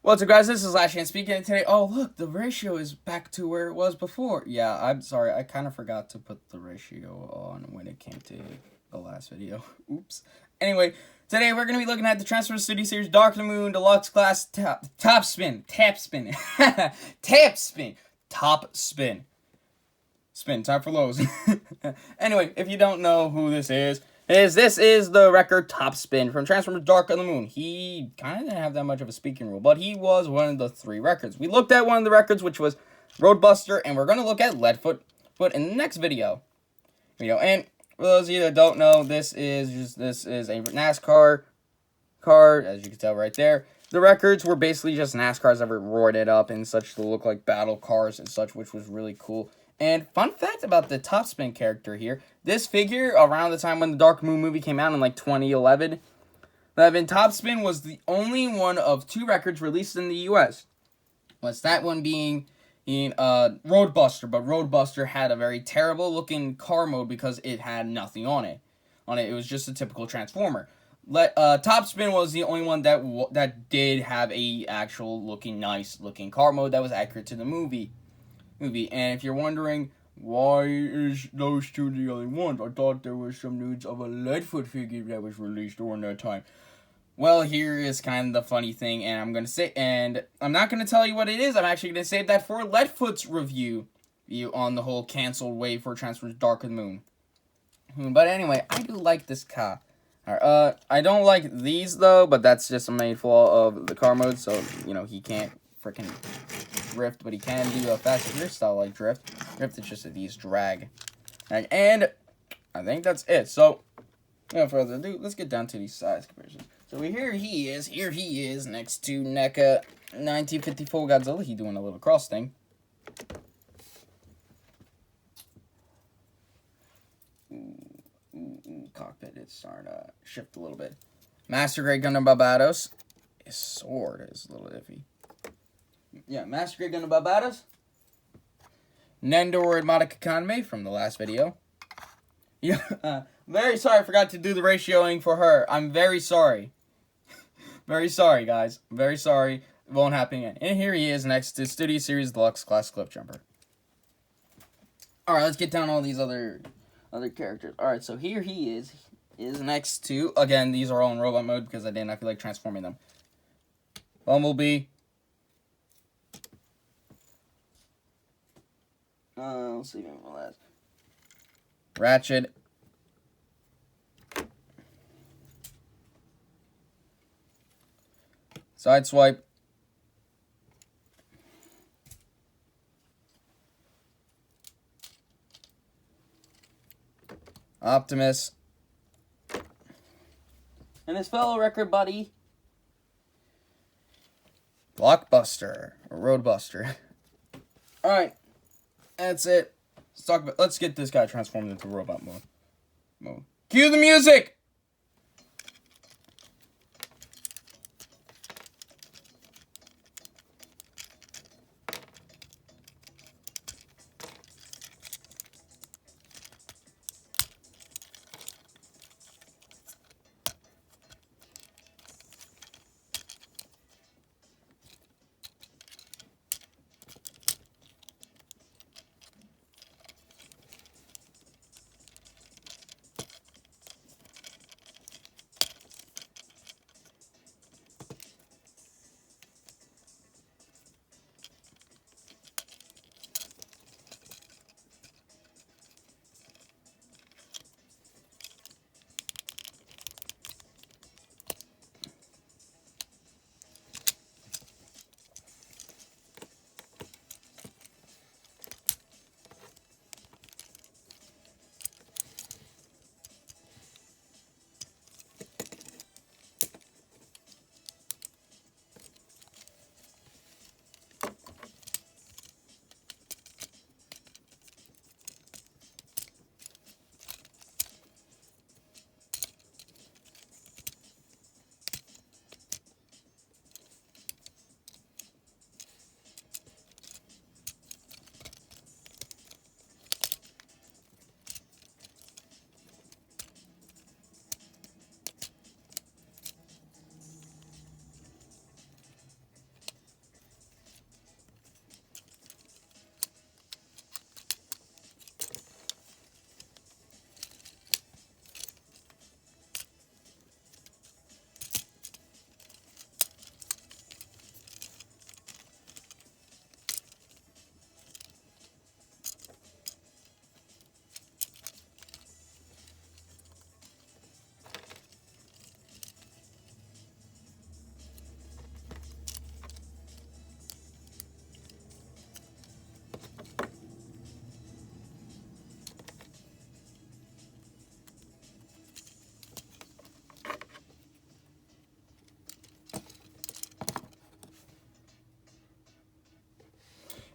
What's up, guys? This is Last Chance speaking, and today, oh look, the ratio is back to where it was before. Yeah, I'm sorry, I kind of forgot to put the ratio on when it came to the last video. Oops. Anyway, today we're going to be looking at the Transformers Studio Series Dark of the Moon Deluxe Class Topspin. Spin, time for lows. Anyway, if you don't know who this is the record Topspin from Transformers Dark of the Moon. He kind of didn't have that much of a speaking role, but he was one of the 3 records. We looked at one of the records, which was Roadbuster, and we're going to look at Leadfoot in the next video. And for those of you that don't know, this is a NASCAR car, as you can tell right there. The records were basically just NASCARs that were roared it up and such to look like battle cars and such, which was really cool. And fun fact about the Topspin character here, this figure, around the time when the Dark Moon movie came out in like 2011, Topspin was the only one of 2 records released in the US. Was that one being in Roadbuster, but Roadbuster had a very terrible looking car mode because it had nothing on it. It was just a typical Transformer. Topspin was the only one that did have a actual nice looking car mode that was accurate to the movie. And if you're wondering, why is those 2 the only ones? I thought there was some news of a Leadfoot figure that was released during that time. Well, here is kind of the funny thing, and I'm not going to tell you what it is. I'm actually going to save that for Leadfoot's review on the whole canceled wave for Transformers Dark of the Moon. But anyway, I do like this car. I don't like these, though, but that's just a main flaw of the car mode, so, he can't freaking drift, but he can do a Fast and Furious style like drift. Drift is just a these drag. And I think that's it. So, without further ado, let's get down to these size comparisons. So here he is next to NECA 1954 Godzilla. He doing a little cross thing. Cockpit is starting to shift a little bit. Master Grade Gundam Barbados. His sword is a little iffy. Yeah, Master Grade Gundam Barbados. Nendor and Monica Kanme from the last video. Yeah, very sorry I forgot to do the ratioing for her. I'm very sorry. Very sorry, guys. Very sorry. It won't happen again. And here he is next to Studio Series Deluxe Class Cliff Jumper. Alright, let's get down all these other characters. Alright, so here he is next to, again, these are all in robot mode because I did not feel like transforming them. Bumblebee. Let's see if I can last. Ratchet. Sideswipe. Optimus. And his fellow record buddy, Blockbuster, or Roadbuster. Alright, that's it. Let's get this guy transformed into robot mode. Cue the music!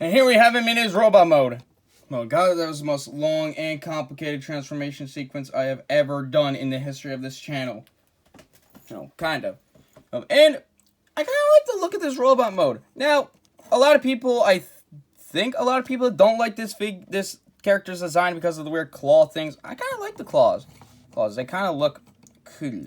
And here we have him in his robot mode. Oh god, that was the most long and complicated transformation sequence I have ever done in the history of this channel. Kind of. And I kind of like the look of this robot mode. Now, a lot of people, I think a lot of people don't like this character's design because of the weird claw things. I kind of like the claws. They kind of look cool.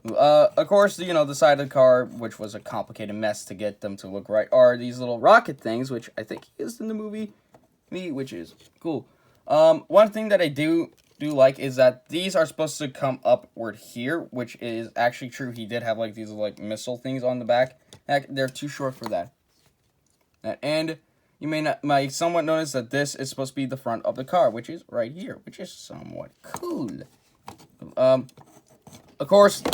Of course, the side of the car, which was a complicated mess to get them to look right, are these little rocket things, which I think he used in the movie, which is cool. One thing that I do like is that these are supposed to come upward here, which is actually true. He did have like these like missile things on the back. They're too short for that. And you might somewhat notice that this is supposed to be the front of the car, which is right here, which is somewhat cool. Of course,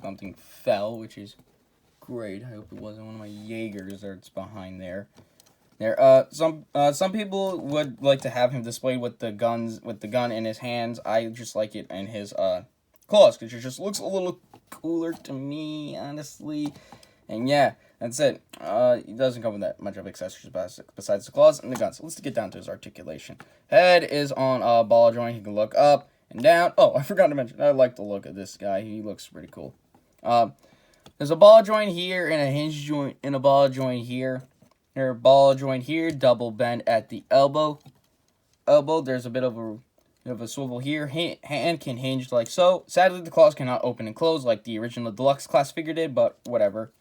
something fell, which is great. I hope it wasn't one of my Jaegers that's behind there. Some people would like to have him displayed with the gun in his hands. I just like it in his claws, because it just looks a little cooler to me, honestly. And yeah, that's it. He doesn't come with that much of accessories besides the claws and the guns. So let's get down to his articulation. Head is on a ball joint. He can look up and down. Oh, I forgot to mention, I like the look of this guy. He looks pretty cool. There's a ball joint here and a hinge joint and a ball joint here. There's a ball joint here, double bend at the elbow. There's a bit of a swivel here. Hand can hinge like so. Sadly, the claws cannot open and close like the original deluxe class figure did, but whatever.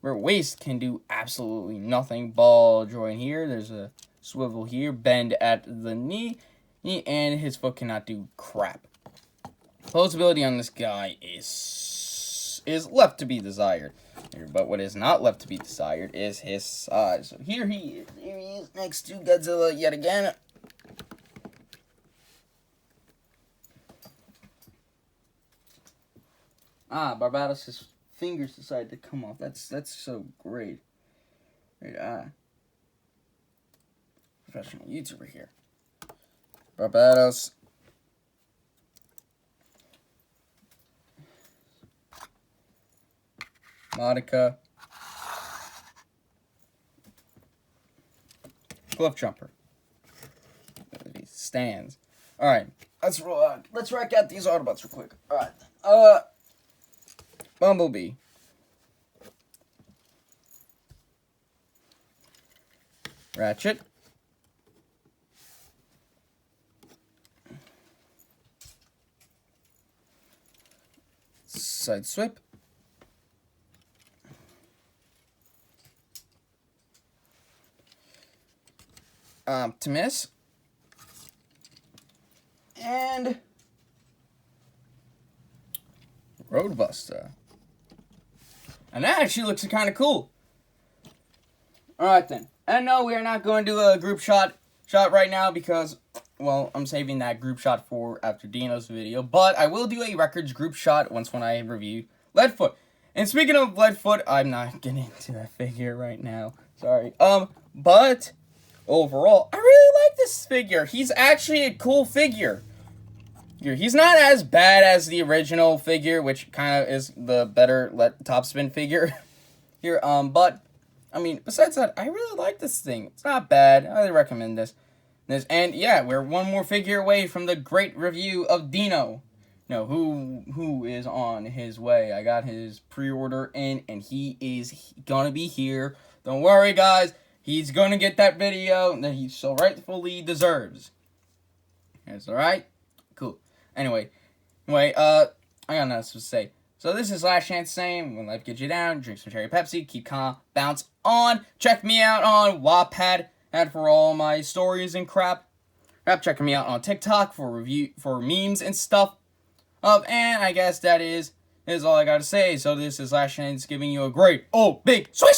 Where waist can do absolutely nothing. Ball joint here. There's a swivel here. Bend at the knee. And his foot cannot do crap. Posability on this guy is left to be desired. But what is not left to be desired is his size. So here he is. Here he is next to Godzilla yet again. Barbados' fingers decided to come off. That's so great. Professional YouTuber here. Barbados. Monica. Cliff Jumper. He stands. Alright. Let's rack out these Autobots real quick. Alright. Bumblebee. Ratchet. Side Swip. Optimus. And Roadbuster. And that actually looks kind of cool. Alright then. And no, we are not going to do a group shot right now because, well, I'm saving that group shot for after Dino's video. But I will do a records group shot when I review Leadfoot. And speaking of Leadfoot, I'm not getting into that figure right now. Sorry. But overall, I really like this figure. He's actually a cool figure. He's not as bad as the original figure, which kind of is the better Topspin figure here. But I mean, besides that, I really like this thing. It's not bad. I highly recommend this. And yeah, we're one more figure away from the great review of Dino. Who is on his way. I got his pre-order in, and he is gonna be here. Don't worry, guys. He's gonna get that video that he so rightfully deserves. That's alright? Cool. Anyway, I got nothing else to say. So this is Last Chance saying, when life gets you down, drink some cherry Pepsi, keep calm, bounce on. Check me out on Wattpad and for all my stories and crap. Check me out on TikTok for memes and stuff. And I guess that is all I gotta say. So this is Last Chance giving you a great, big swish!